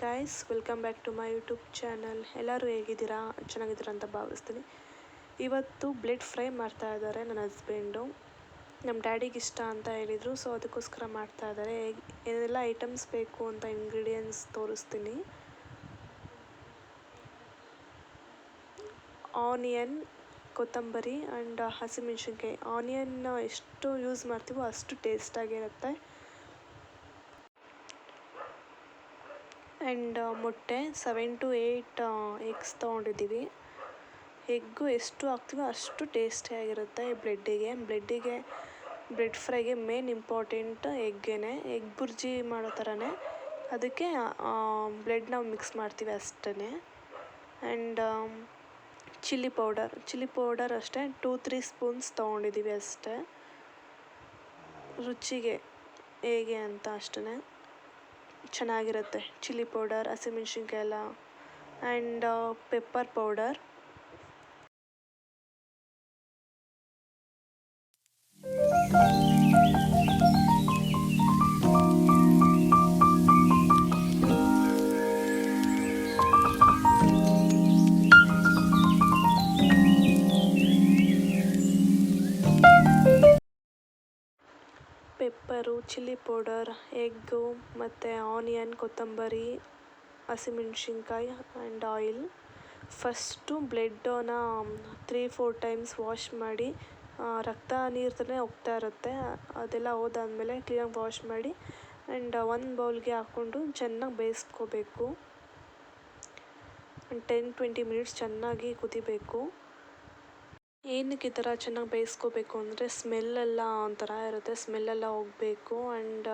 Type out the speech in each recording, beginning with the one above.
Guys, welcome back to my YouTube channel. ಎಲ್ಲರೂ ಹೇಗಿದ್ದೀರಾ? ಚೆನ್ನಾಗಿದ್ದೀರಾ ಅಂತ ಭಾವಿಸ್ತೀನಿ. ಇವತ್ತು ಬ್ಲೆಡ್ ಫ್ರೈ ಮಾಡ್ತಾ ಇದ್ದಾರೆ ನನ್ನ ಹಸ್ಬೆಂಡು. ನಮ್ಮ ಡ್ಯಾಡಿಗೆ ಇಷ್ಟ ಅಂತ ಹೇಳಿದರು, ಸೊ ಅದಕ್ಕೋಸ್ಕರ ಮಾಡ್ತಾ ಇದ್ದಾರೆ. ಏನೆಲ್ಲ ಐಟಮ್ಸ್ ಬೇಕು ಅಂತ ಇಂಗ್ರೀಡಿಯೆಂಟ್ಸ್ ತೋರಿಸ್ತೀನಿ. ಆನಿಯನ್, ಕೊತ್ತಂಬರಿ ಆ್ಯಂಡ್ ಹಸಿಮೆಣ್ಸಿನ್ಕಾಯಿ. ಆನಿಯನ್ ಎಷ್ಟು ಯೂಸ್ ಮಾಡ್ತೀವೋ ಅಷ್ಟು ಟೇಸ್ಟಾಗಿರುತ್ತೆ. ಆ್ಯಂಡ್ ಮೊಟ್ಟೆ 7 to 8 ಎಗ್ಸ್ ತೊಗೊಂಡಿದ್ದೀವಿ. ಎಗ್ಗು ಎಷ್ಟು ಹಾಕ್ತೀವೋ ಅಷ್ಟು ಟೇಸ್ಟಿಯಾಗಿರುತ್ತೆ ಬ್ರೆಡ್ ಫ್ರೈಗೆ ಮೇನ್ ಇಂಪಾರ್ಟೆಂಟ್ ಎಗ್ಗೇನೆ. ಎಗ್ ಬುರ್ಜಿ ಮಾಡೋ ಥರನೇ ಅದಕ್ಕೆ ಬ್ರೆಡ್ ನಾವು ಮಿಕ್ಸ್ ಮಾಡ್ತೀವಿ ಅಷ್ಟೇ. ಆ್ಯಂಡ್ ಚಿಲ್ಲಿ ಪೌಡರ್ ಅಷ್ಟೇ 2-3 ಸ್ಪೂನ್ಸ್ ತೊಗೊಂಡಿದ್ದೀವಿ ಅಷ್ಟೇ, ರುಚಿಗೆ ಹೇಗೆ ಅಂತ ಅಷ್ಟೇ. ಚೆನ್ನಾಗಿರುತ್ತೆ ಚಿಲ್ಲಿ ಪೌಡರ್, ಹಸಿಮೆಣ್ಸಿನ್ಕಾಯಿ ಎಲ್ಲ. And pepper powder. Pepper, chilli powder, egg ಮತ್ತು ಆನಿಯನ್, ಕೊತ್ತಂಬರಿ, ಹಸಿಮೆಣ್ಸಿನ್ಕಾಯಿ ಆ್ಯಂಡ್ ಆಯಿಲ್. ಫಸ್ಟು ಬ್ಲೆಡ್ಡನ್ನ 3-4 ಟೈಮ್ಸ್ ವಾಶ್ ಮಾಡಿ, ರಕ್ತ ನೀರು ಥರನೇ ಹೋಗ್ತಾ ಇರುತ್ತೆ, ಅದೆಲ್ಲ ಹೋದಾದ್ಮೇಲೆ ಕ್ಲೀನಾಗಿ ವಾಶ್ ಮಾಡಿ ಆ್ಯಂಡ್ ಒಂದು ಬೌಲ್ಗೆ ಹಾಕ್ಕೊಂಡು ಚೆನ್ನಾಗಿ ಬೇಯಿಸ್ಕೋಬೇಕು. 10-20 ಮಿನಿಟ್ಸ್ ಚೆನ್ನಾಗಿ ಕುದಿಬೇಕು. ಏನಕ್ಕೆ ಈ ಥರ ಚೆನ್ನಾಗಿ ಬೇಯಿಸ್ಕೋಬೇಕು ಅಂದರೆ ಸ್ಮೆಲ್ಲೆಲ್ಲ ಒಂಥರ ಇರುತ್ತೆ, ಸ್ಮೆಲ್ಲೆಲ್ಲ ಹೋಗಬೇಕು ಆ್ಯಂಡ್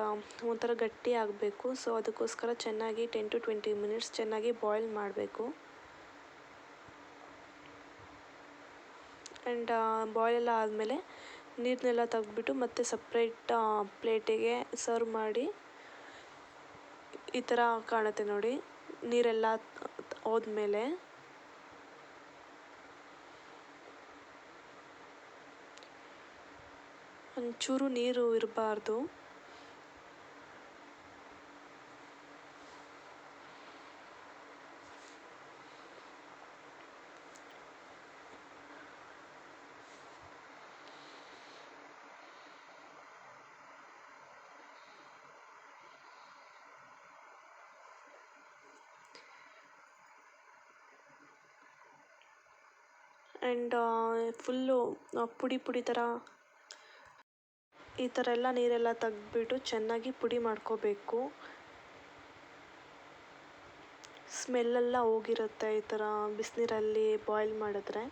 ಒಂಥರ ಗಟ್ಟಿ ಆಗಬೇಕು. ಸೊ ಅದಕ್ಕೋಸ್ಕರ ಚೆನ್ನಾಗಿ 10-20 ಮಿನಿಟ್ಸ್ ಚೆನ್ನಾಗಿ ಬಾಯ್ಲ್ ಮಾಡಬೇಕು. ಆ್ಯಂಡ್ ಬಾಯ್ಲೆಲ್ಲ ಆದಮೇಲೆ ನೀರನ್ನೆಲ್ಲ ತೆಗೆದ್ಬಿಟ್ಟು ಮತ್ತೆ ಸಪ್ರೇಟ್ ಪ್ಲೇಟಿಗೆ ಸರ್ವ್ ಮಾಡಿ. ಈ ಥರ ಕಾಣುತ್ತೆ ನೋಡಿ, ನೀರೆಲ್ಲ ಹೋದ್ಮೇಲೆ. ಒಂಚೂರು ನೀರು ಇರಬಾರ್ದು. ಆ್ಯಂಡ್ ಫುಲ್ಲು ಪುಡಿ ಥರ ಈ ಥರ ಎಲ್ಲ ನೀರೆಲ್ಲ ತೆಗೆದ್ಬಿಟ್ಟು ಚೆನ್ನಾಗಿ ಪುಡಿ ಮಾಡ್ಕೋಬೇಕು. ಸ್ಮೆಲ್ಲೆಲ್ಲ ಹೋಗಿರುತ್ತೆ ಈ ಥರ ಬಿಸಿನೀರಲ್ಲಿ ಬಾಯ್ಲ್ ಮಾಡಿದ್ರೆ.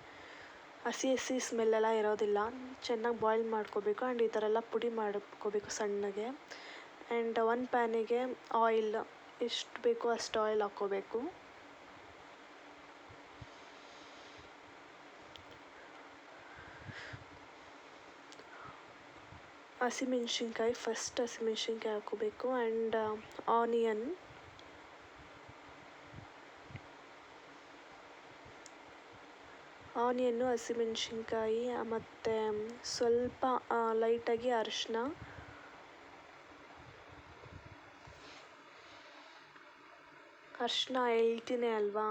ಹಸಿ ಸ್ಮೆಲ್ಲೆಲ್ಲ ಇರೋದಿಲ್ಲ. ಚೆನ್ನಾಗಿ ಬಾಯ್ಲ್ ಮಾಡ್ಕೋಬೇಕು ಆ್ಯಂಡ್ ಈ ಥರ ಎಲ್ಲ ಪುಡಿ ಮಾಡ್ಕೋಬೇಕು ಸಣ್ಣಗೆ. ಆ್ಯಂಡ್ ಒಂದು ಪ್ಯಾನಿಗೆ ಆಯಿಲ್ ಎಷ್ಟು ಬೇಕೋ ಅಷ್ಟು ಆಯಿಲ್ ಹಾಕ್ಕೋಬೇಕು. ಫಸ್ಟ್ ಹಸಿಮೆಣ್ಸಿನ್ಕಾಯಿ ಹಾಕ್ಕೋಬೇಕು ಆ್ಯಂಡ್ ಆನಿಯನ್ನು, ಹಸಿಮೆಣ್ಸಿನ್ಕಾಯಿ ಮತ್ತು ಸ್ವಲ್ಪ ಲೈಟಾಗಿ ಅರಿಶಿನ. ಹೆಲ್ತಿನೇ ಅಲ್ವಾ,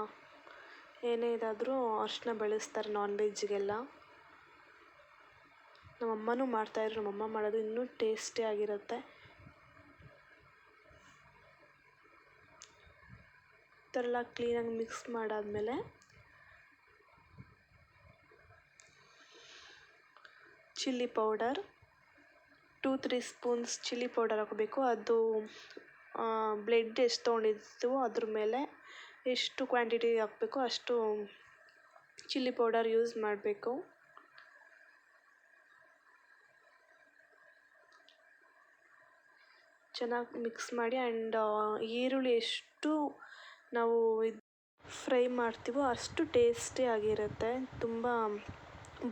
ಏನೇ ಇದಾದರೂ ಅರಿಶಿನ ಬಳಸ್ತಾರೆ ನಾನ್ ವೆಜ್ಜಿಗೆಲ್ಲ. ನಮ್ಮಮ್ಮನೂ ಮಾಡ್ತಾಯಿದ್ರು, ನಮ್ಮಮ್ಮ ಮಾಡೋದು ಇನ್ನೂ ಟೇಸ್ಟಿಯಾಗಿರುತ್ತೆ. ಈ ಥರ ಎಲ್ಲ ಕ್ಲೀನಾಗಿ ಮಿಕ್ಸ್ ಮಾಡಾದಮೇಲೆ chilli powder 2-3 spoons chilli powder ಹಾಕಬೇಕು. ಅದು ಬ್ಲೆಡ್ ಎಷ್ಟು ತೊಗೊಂಡಿರ್ತೀವೋ ಅದ್ರ ಮೇಲೆ ಎಷ್ಟು ಕ್ವಾಂಟಿಟಿ ಹಾಕಬೇಕು ಅಷ್ಟು ಚಿಲ್ಲಿ ಪೌಡರ್ ಯೂಸ್ ಮಾಡಬೇಕು. ಚೆನ್ನಾಗಿ ಮಿಕ್ಸ್ ಮಾಡಿ ಆ್ಯಂಡ್ ಈರುಳ್ಳಿ ಎಷ್ಟು ನಾವು ಫ್ರೈ ಮಾಡ್ತೀವೋ ಅಷ್ಟು ಟೇಸ್ಟಿಯಾಗಿರುತ್ತೆ. ತುಂಬ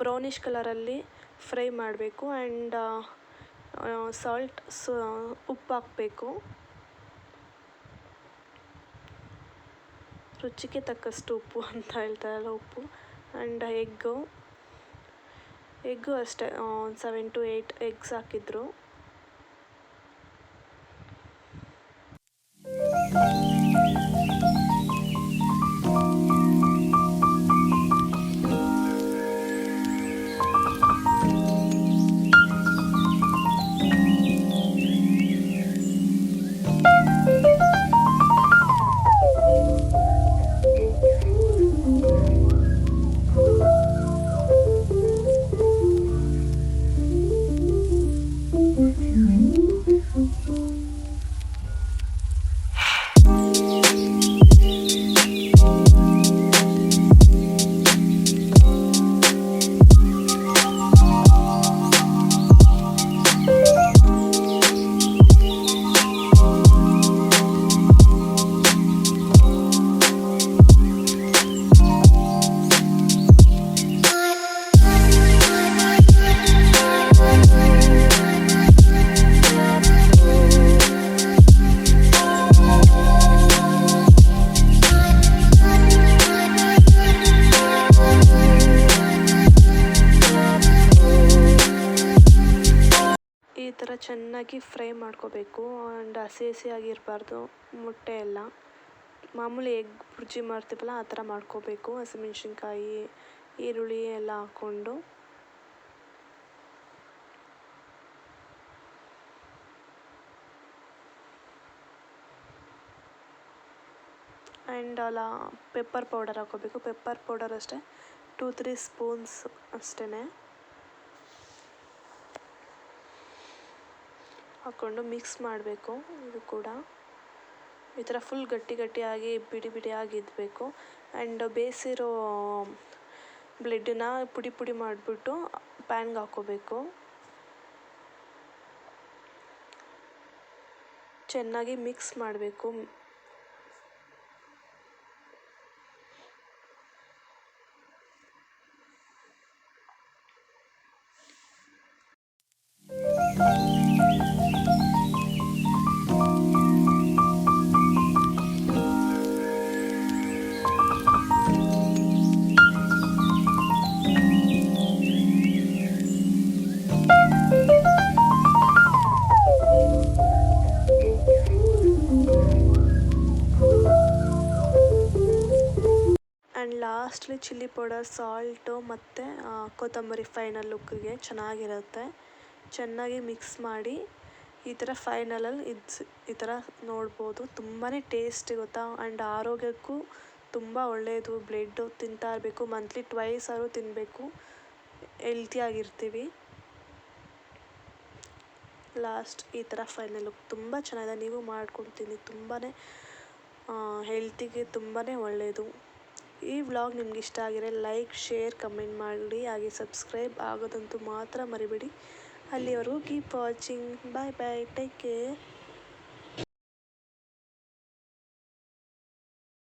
ಬ್ರೌನಿಷ್ ಕಲರಲ್ಲಿ ಫ್ರೈ ಮಾಡಬೇಕು. ಆ್ಯಂಡ್ ಉಪ್ಪು ಹಾಕಬೇಕು, ರುಚಿಗೆ ತಕ್ಕಷ್ಟು ಉಪ್ಪು ಅಂತ ಹೇಳ್ತಾರಲ್ಲ, ಉಪ್ಪು. ಆ್ಯಂಡ್ ಎಗ್ಗು ಅಷ್ಟೇ 7 to 8 ಎಗ್ಸ್ ಹಾಕಿದ್ರು. ಈ ಥರ ಚೆನ್ನಾಗಿ ಫ್ರೈ ಮಾಡ್ಕೋಬೇಕು. ಆ್ಯಂಡ್ ಹಸಿ ಹಸಿಯಾಗಿರಬಾರ್ದು ಮೊಟ್ಟೆ ಎಲ್ಲ. ಮಾಮೂಲಿ ಎಗ್ ಬುರ್ಜಿ ಮಾಡ್ತೀವಲ್ಲ ಆ ಥರ ಮಾಡ್ಕೋಬೇಕು. ಹಸಿಮೆಣ್ಸಿನ್ಕಾಯಿ ಈರುಳ್ಳಿ ಎಲ್ಲ ಹಾಕ್ಕೊಂಡು ಆ್ಯಂಡ್ ಪೆಪ್ಪರ್ ಪೌಡರ್ ಹಾಕ್ಕೋಬೇಕು. ಪೆಪ್ಪರ್ ಪೌಡರ್ ಅಷ್ಟೇ 2-3 ಸ್ಪೂನ್ಸ್ ಅಷ್ಟೇ ಹಾಕ್ಕೊಂಡು ಮಿಕ್ಸ್ ಮಾಡಬೇಕು. ಇದು ಕೂಡ ಈ ಥರ ಫುಲ್ ಗಟ್ಟಿ ಗಟ್ಟಿಯಾಗಿ ಬಿಡಿ ಬಿಡಿಯಾಗಿ ಇದ್ಬೇಕು. ಆ್ಯಂಡ್ ಬೇಯಿಸಿರೋ ಬ್ಲೆಡ್ಡನ್ನ ಪುಡಿ ಪುಡಿ ಮಾಡಿಬಿಟ್ಟು ಪ್ಯಾನ್ಗೆ ಹಾಕ್ಕೋಬೇಕು. ಚೆನ್ನಾಗಿ ಮಿಕ್ಸ್ ಮಾಡಬೇಕು. And lastly chilli powder, salt ಮತ್ತು ಕೊತ್ತಂಬರಿ ಫೈನಲ್ ಲುಕ್ಕಿಗೆ ಚೆನ್ನಾಗಿರುತ್ತೆ. ಚೆನ್ನಾಗಿ ಮಿಕ್ಸ್ ಮಾಡಿ ಈ ಥರ ಫೈನಲಲ್ಲಿ ಈ ಥರ ನೋಡ್ಬೋದು. ತುಂಬಾ ಟೇಸ್ಟಿ ಗೊತ್ತಾ. ಆ್ಯಂಡ್ ಆರೋಗ್ಯಕ್ಕೂ ತುಂಬ ಒಳ್ಳೆಯದು. ಬ್ಲೆಡ್ಡು ತಿಂತಾ ಇರಬೇಕು. ಮಂತ್ಲಿ ಟ್ವೈಸ್ ಆದರೂ ತಿನ್ನಬೇಕು. ಹೆಲ್ತಿಯಾಗಿರ್ತೀವಿ. ಲಾಸ್ಟ್ ಈ ಥರ ಫೈನಲ್ ಲುಕ್ ತುಂಬ ಚೆನ್ನಾಗಿದೆ. ನೀವು ಮಾಡ್ಕೊಡ್ತೀನಿ. ತುಂಬಾ ಹೆಲ್ತಿಗೆ ತುಂಬಾ ಒಳ್ಳೆಯದು. ಈ ವ್ಲಾಗ್ ನಿಮ್ಗೆ ಇಷ್ಟ ಆಗಿದ್ರೆ ಲೈಕ್, ಶೇರ್, ಕಮೆಂಟ್ ಮಾಡಿ. ಹಾಗೆ ಸಬ್ಸ್ಕ್ರೈಬ್ ಆಗೋದಂತೂ ಮಾತ್ರ ಮರಿಬೇಡಿ. ಅಲ್ಲಿವರೆಗೂ keep watching. Bye bye. Take care.